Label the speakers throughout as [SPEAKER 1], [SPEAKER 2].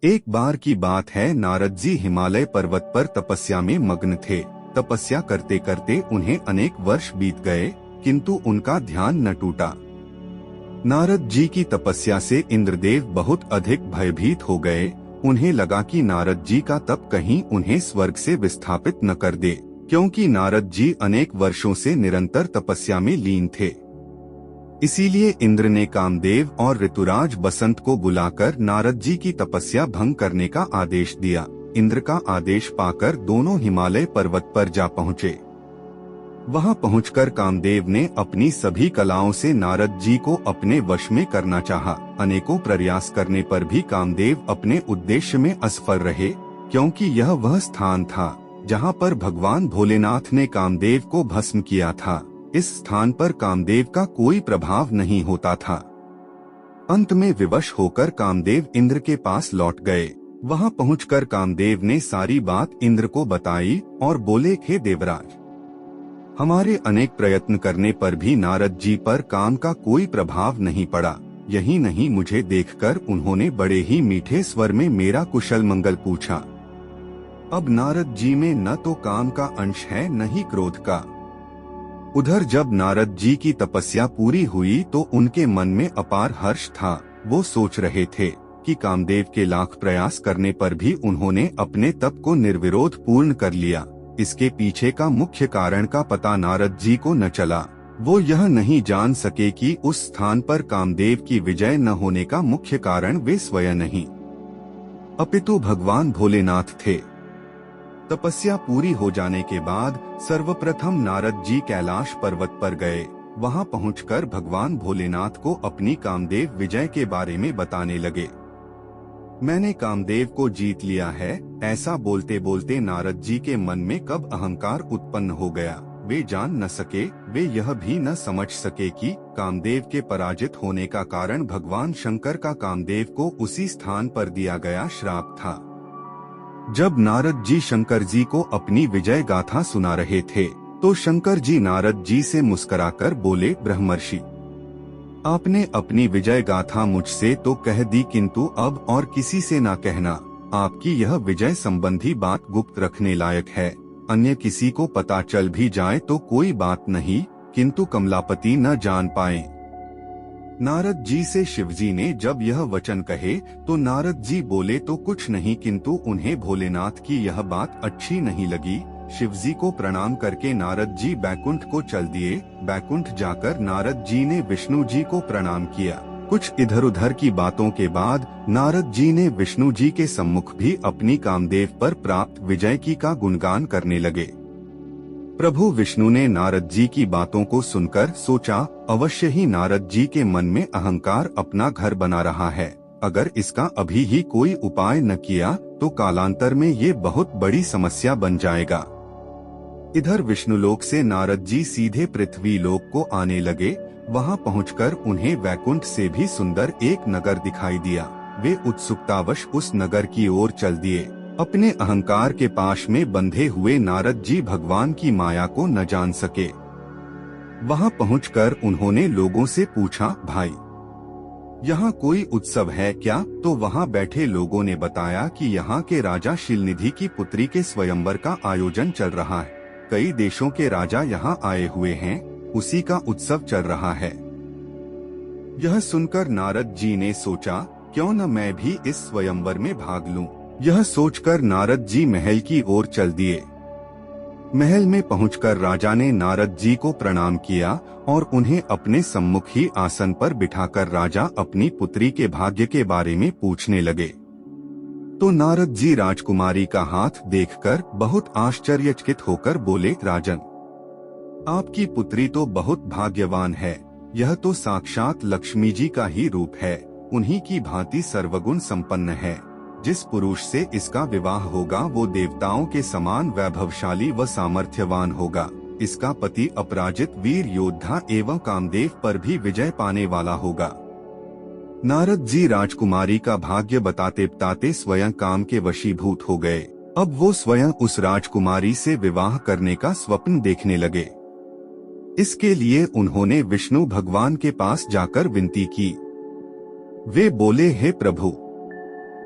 [SPEAKER 1] एक बार की बात है, नारद जी हिमालय पर्वत पर तपस्या में मग्न थे। तपस्या करते करते उन्हें अनेक वर्ष बीत गए, किंतु उनका ध्यान न टूटा। नारद जी की तपस्या से इंद्रदेव बहुत अधिक भयभीत हो गए। उन्हें लगा कि नारद जी का तप कहीं उन्हें स्वर्ग से विस्थापित न कर दे, क्योंकि नारद जी अनेक वर्षों से निरंतर तपस्या में लीन थे। इसीलिए इंद्र ने कामदेव और ऋतुराज बसंत को बुलाकर नारद जी की तपस्या भंग करने का आदेश दिया। इंद्र का आदेश पाकर दोनों हिमालय पर्वत पर जा पहुँचे। वहां पहुंचकर कामदेव ने अपनी सभी कलाओं से नारद जी को अपने वश में करना चाहा। अनेकों प्रयास करने पर भी कामदेव अपने उद्देश्य में असफल रहे, क्योंकि यह वह स्थान था जहां पर भगवान भोलेनाथ ने कामदेव को भस्म किया था। इस स्थान पर कामदेव का कोई प्रभाव नहीं होता था। अंत में विवश होकर कामदेव इंद्र के पास लौट गए। वहां पहुंचकर कामदेव ने सारी बात इंद्र को बताई और बोले, हे देवराज, हमारे अनेक प्रयत्न करने पर भी नारद जी पर काम का कोई प्रभाव नहीं पड़ा। यही नहीं, मुझे देखकर उन्होंने बड़े ही मीठे स्वर में मेरा कुशल मंगल पूछा। अब नारद जी में न तो काम का अंश है न ही क्रोध का। उधर जब नारद जी की तपस्या पूरी हुई तो उनके मन में अपार हर्ष था। वो सोच रहे थे कि कामदेव के लाख प्रयास करने पर भी उन्होंने अपने तप को निर्विरोध पूर्ण कर लिया। इसके पीछे का मुख्य कारण का पता नारद जी को न चला। वो यह नहीं जान सके कि उस स्थान पर कामदेव की विजय न होने का मुख्य कारण वे स्वयं नहीं, अपितु भगवान भोलेनाथ थे। तपस्या पूरी हो जाने के बाद सर्वप्रथम नारद जी कैलाश पर्वत पर गए। वहां पहुंचकर भगवान भोलेनाथ को अपनी कामदेव विजय के बारे में बताने लगे। मैंने कामदेव को जीत लिया है, ऐसा बोलते बोलते नारद जी के मन में कब अहंकार उत्पन्न हो गया वे जान न सके। वे यह भी न समझ सके कि कामदेव के पराजित होने का कारण भगवान शंकर का कामदेव को उसी स्थान पर दिया गया श्राप था। जब नारद जी शंकर जी को अपनी विजय गाथा सुना रहे थे तो शंकर जी नारद जी से मुस्कुराकर बोले, ब्रह्मर्षि, आपने अपनी विजय गाथा मुझसे तो कह दी, किंतु अब और किसी से ना कहना। आपकी यह विजय संबंधी बात गुप्त रखने लायक है। अन्य किसी को पता चल भी जाए तो कोई बात नहीं, किंतु कमलापति न जान पाए। नारद जी से शिवजी ने जब यह वचन कहे तो नारद जी बोले तो कुछ नहीं, किंतु उन्हें भोलेनाथ की यह बात अच्छी नहीं लगी। शिवजी को प्रणाम करके नारद जी बैकुंठ को चल दिए। बैकुंठ जाकर नारद जी ने विष्णु जी को प्रणाम किया। कुछ इधर उधर की बातों के बाद नारद जी ने विष्णु जी के सम्मुख भी अपनी कामदेव पर प्राप्त विजय की का गुणगान करने लगे। प्रभु विष्णु ने नारद जी की बातों को सुनकर सोचा, अवश्य ही नारद जी के मन में अहंकार अपना घर बना रहा है। अगर इसका अभी ही कोई उपाय न किया तो कालांतर में ये बहुत बड़ी समस्या बन जाएगा। इधर विष्णुलोक से नारद जी सीधे पृथ्वी लोक को आने लगे। वहां पहुंचकर उन्हें वैकुंठ से भी सुंदर एक नगर दिखाई दिया। वे उत्सुकतावश उस नगर की ओर चल दिए। अपने अहंकार के पाश में बंधे हुए नारद जी भगवान की माया को न जान सके। वहां पहुंचकर उन्होंने लोगों से पूछा, भाई, यहाँ कोई उत्सव है क्या? तो वहां बैठे लोगों ने बताया कि यहाँ के राजा शिलनिधि की पुत्री के स्वयंवर का आयोजन चल रहा है। कई देशों के राजा यहाँ आए हुए हैं, उसी का उत्सव चल रहा है। यह सुनकर नारद जी ने सोचा, क्यों न मैं भी इस स्वयंवर में भाग लूं। यह सोचकर नारद जी महल की ओर चल दिए। महल में पहुंचकर राजा ने नारद जी को प्रणाम किया और उन्हें अपने सम्मुख ही आसन पर बिठाकर राजा अपनी पुत्री के भाग्य के बारे में पूछने लगे। तो नारद जी राजकुमारी का हाथ देखकर बहुत आश्चर्यचकित होकर बोले, राजन, आपकी पुत्री तो बहुत भाग्यवान है। यह तो साक्षात लक्ष्मी जी का ही रूप है। उन्हीं की भांति सर्वगुण संपन्न है। जिस पुरुष से इसका विवाह होगा वो देवताओं के समान वैभवशाली व सामर्थ्यवान होगा। इसका पति अपराजित वीर योद्धा एवं कामदेव पर भी विजय पाने वाला होगा। नारद जी राजकुमारी का भाग्य बताते बताते स्वयं काम के वशीभूत हो गए। अब वो स्वयं उस राजकुमारी से विवाह करने का स्वप्न देखने लगे। इसके लिए उन्होंने विष्णु भगवान के पास जाकर विनती की। वे बोले, हे प्रभु,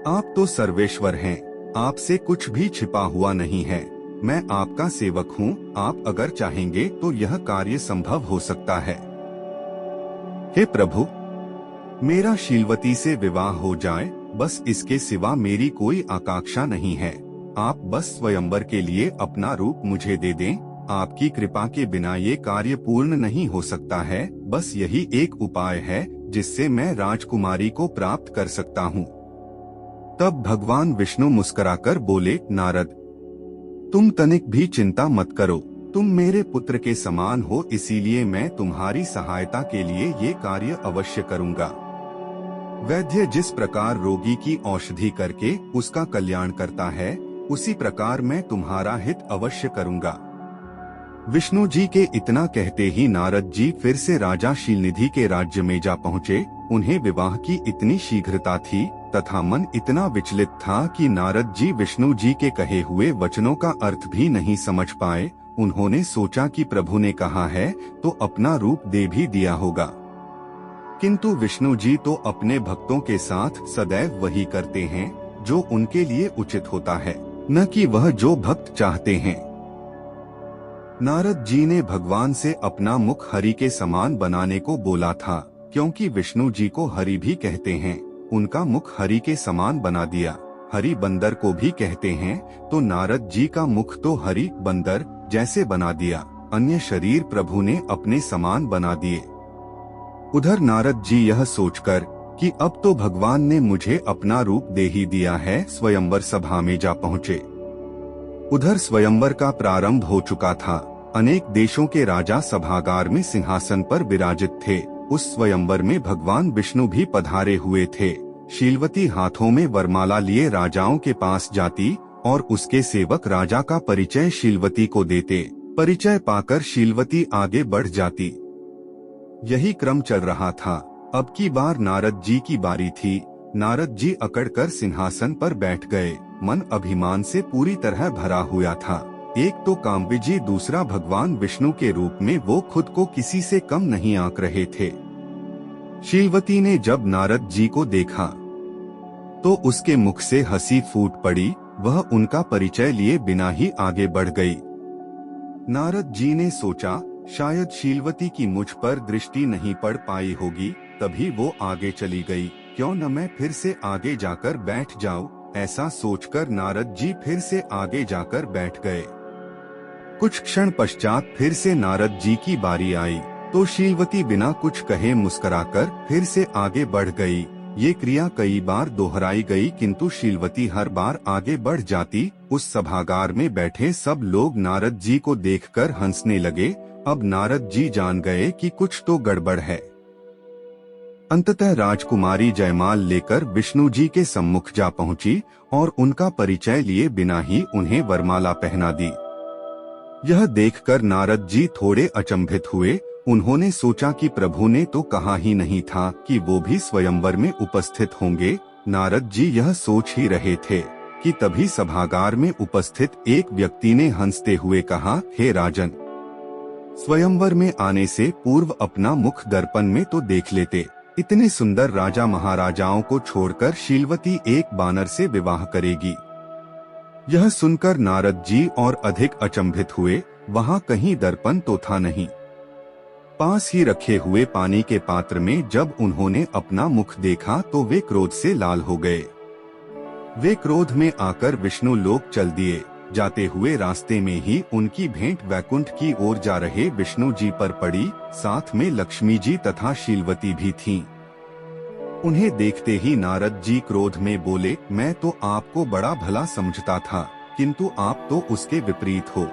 [SPEAKER 1] आप तो सर्वेश्वर हैं, आपसे कुछ भी छिपा हुआ नहीं है। मैं आपका सेवक हूँ, आप अगर चाहेंगे तो यह कार्य संभव हो सकता है। हे प्रभु, मेरा शीलवती से विवाह हो जाए, बस इसके सिवा मेरी कोई आकांक्षा नहीं है। आप बस स्वयंवर के लिए अपना रूप मुझे दे दें। आपकी कृपा के बिना ये कार्य पूर्ण नहीं हो सकता है। बस यही एक उपाय है जिससे मैं राजकुमारी को प्राप्त कर सकता हूँ। तब भगवान विष्णु मुस्कुराकर बोले, नारद, तुम तनिक भी चिंता मत करो। तुम मेरे पुत्र के समान हो, इसीलिए मैं तुम्हारी सहायता के लिए ये कार्य अवश्य करूँगा। वैद्य जिस प्रकार रोगी की औषधि करके उसका कल्याण करता है, उसी प्रकार मैं तुम्हारा हित अवश्य करूँगा। विष्णु जी के इतना कहते ही नारद जी फिर से राजा शीलनिधि के राज्य में जा पहुँचे। उन्हें विवाह की इतनी शीघ्रता थी तथा मन इतना विचलित था कि नारद जी विष्णु जी के कहे हुए वचनों का अर्थ भी नहीं समझ पाए। उन्होंने सोचा कि प्रभु ने कहा है तो अपना रूप दे भी दिया होगा, किंतु विष्णु जी तो अपने भक्तों के साथ सदैव वही करते हैं जो उनके लिए उचित होता है, न कि वह जो भक्त चाहते हैं। नारद जी ने भगवान से अपना मुख हरि के समान बनाने को बोला था, क्योंकि विष्णु जी को हरि भी कहते हैं। उनका मुख हरि के समान बना दिया। हरि बंदर को भी कहते हैं, तो नारद जी का मुख तो हरि बंदर जैसे बना दिया। अन्य शरीर प्रभु ने अपने समान बना दिए। उधर नारद जी यह सोचकर कि अब तो भगवान ने मुझे अपना रूप दे ही दिया है, स्वयंवर सभा में जा पहुँचे। उधर स्वयंवर का प्रारंभ हो चुका था। अनेक देशों के राजा सभागार में सिंहासन पर विराजित थे। उस स्वयंवर में भगवान विष्णु भी पधारे हुए थे। शीलवती हाथों में वरमाला लिए राजाओं के पास जाती और उसके सेवक राजा का परिचय शीलवती को देते। परिचय पाकर शीलवती आगे बढ़ जाती। यही क्रम चल रहा था। अब की बार नारद जी की बारी थी। नारद जी अकड़कर सिंहासन पर बैठ गए। मन अभिमान से पूरी तरह भरा हुआ था। एक तो काम्बिजी, दूसरा भगवान विष्णु के रूप में वो खुद को किसी से कम नहीं आंक रहे थे। शीलवती ने जब नारद जी को देखा तो उसके मुख से हंसी फूट पड़ी। वह उनका परिचय लिए बिना ही आगे बढ़ गई। नारद जी ने सोचा शायद शीलवती की मुझ पर दृष्टि नहीं पड़ पाई होगी, तभी वो आगे चली गई। क्यों न मैं फिर से आगे जाकर बैठ जाऊं? ऐसा सोचकर नारद जी फिर से आगे जाकर बैठ गए। कुछ क्षण पश्चात फिर से नारद जी की बारी आई तो शीलवती बिना कुछ कहे मुस्कुराकर फिर से आगे बढ़ गई। ये क्रिया कई बार दोहराई गई, किंतु शीलवती हर बार आगे बढ़ जाती। उस सभागार में बैठे सब लोग नारद जी को देखकर हंसने लगे। अब नारद जी जान गए कि कुछ तो गड़बड़ है। अंततः राजकुमारी जयमाल लेकर विष्णु जी के सम्मुख जा पहुंची और उनका परिचय लिए बिना ही उन्हें वरमाला पहना दी। यह देखकर नारद जी थोड़े अचंभित हुए। उन्होंने सोचा कि प्रभु ने तो कहा ही नहीं था कि वो भी स्वयंवर में उपस्थित होंगे। नारद जी यह सोच ही रहे थे कि तभी सभागार में उपस्थित एक व्यक्ति ने हंसते हुए कहा, हे राजन, स्वयंवर में आने से पूर्व अपना मुख दर्पण में तो देख लेते। इतने सुंदर राजा महाराजाओं को छोड़कर शीलवती एक बानर से विवाह करेगी। यह सुनकर नारद जी और अधिक अचंभित हुए। वहां कहीं दर्पण तो था नहीं। पास ही रखे हुए पानी के पात्र में जब उन्होंने अपना मुख देखा तो वे क्रोध से लाल हो गए। वे क्रोध में आकर विष्णु लोक चल दिए। जाते हुए रास्ते में ही उनकी भेंट वैकुंठ की ओर जा रहे विष्णु जी पर पड़ी। साथ में लक्ष्मी जी तथा शीलवती भी थीं। उन्हें देखते ही नारद जी क्रोध में बोले, मैं तो आपको बड़ा भला समझता था, किंतु आप तो उसके विपरीत हो।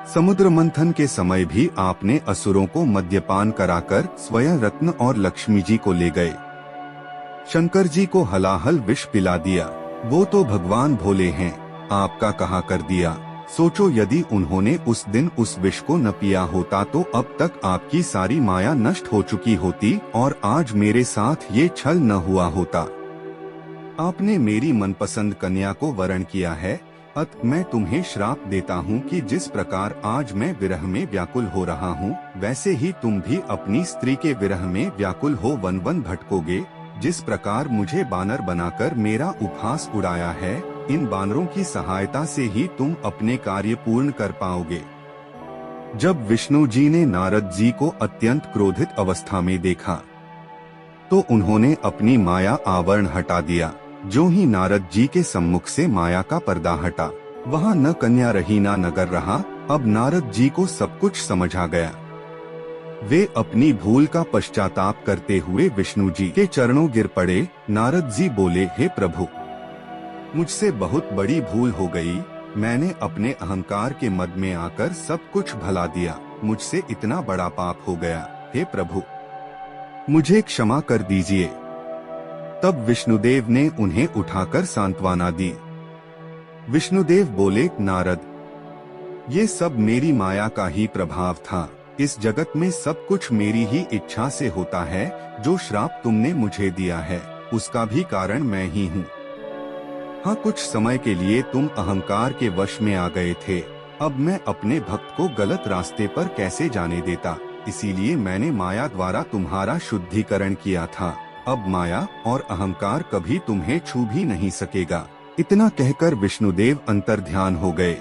[SPEAKER 1] समुद्र मंथन के समय भी आपने असुरों को मद्यपान कराकर स्वयं रत्न और लक्ष्मी जी को ले गए। शंकर जी को हलाहल विष पिला दिया। वो तो भगवान भोले हैं, आपका कहा कर दिया। सोचो यदि उन्होंने उस दिन उस विष को न पिया होता तो अब तक आपकी सारी माया नष्ट हो चुकी होती और आज मेरे साथ ये छल न हुआ होता। आपने मेरी मनपसंद कन्या को वरण किया है, अतः मैं तुम्हें श्राप देता हूँ कि जिस प्रकार आज मैं विरह में व्याकुल हो रहा हूँ, वैसे ही तुम भी अपनी स्त्री के विरह में व्याकुल हो वन वन भटकोगे। जिस प्रकार मुझे बानर बनाकर मेरा उपहास उड़ाया है, इन बानरों की सहायता से ही तुम अपने कार्य पूर्ण कर पाओगे। जब विष्णु जी ने नारद जी को अत्यंत क्रोधित अवस्था में देखा तो उन्होंने अपनी माया आवरण हटा दिया। जो ही नारद जी के सम्मुख से माया का पर्दा हटा, वहाँ न कन्या रही न नगर रहा। अब नारद जी को सब कुछ समझ आ गया। वे अपनी भूल का पश्चाताप करते हुए विष्णु जी के चरणों गिर पड़े। नारद जी बोले, हे प्रभु, मुझसे बहुत बड़ी भूल हो गई। मैंने अपने अहंकार के मद में आकर सब कुछ भला दिया। मुझसे इतना बड़ा पाप हो गया। हे प्रभु, मुझे क्षमा कर दीजिए। तब विष्णुदेव ने उन्हें उठाकर सांत्वना दी। विष्णुदेव बोले, नारद, ये सब मेरी माया का ही प्रभाव था। इस जगत में सब कुछ मेरी ही इच्छा से होता है। जो श्राप तुमने मुझे दिया है, उसका भी कारण मैं ही हूँ। हाँ, कुछ समय के लिए तुम अहंकार के वश में आ गए थे। अब मैं अपने भक्त को गलत रास्ते पर कैसे जाने देता, इसीलिए मैंने माया द्वारा तुम्हारा शुद्धिकरण किया था। अब माया और अहंकार कभी तुम्हें छू भी नहीं सकेगा। इतना कहकर विष्णुदेव अंतर्ध्यान हो गए।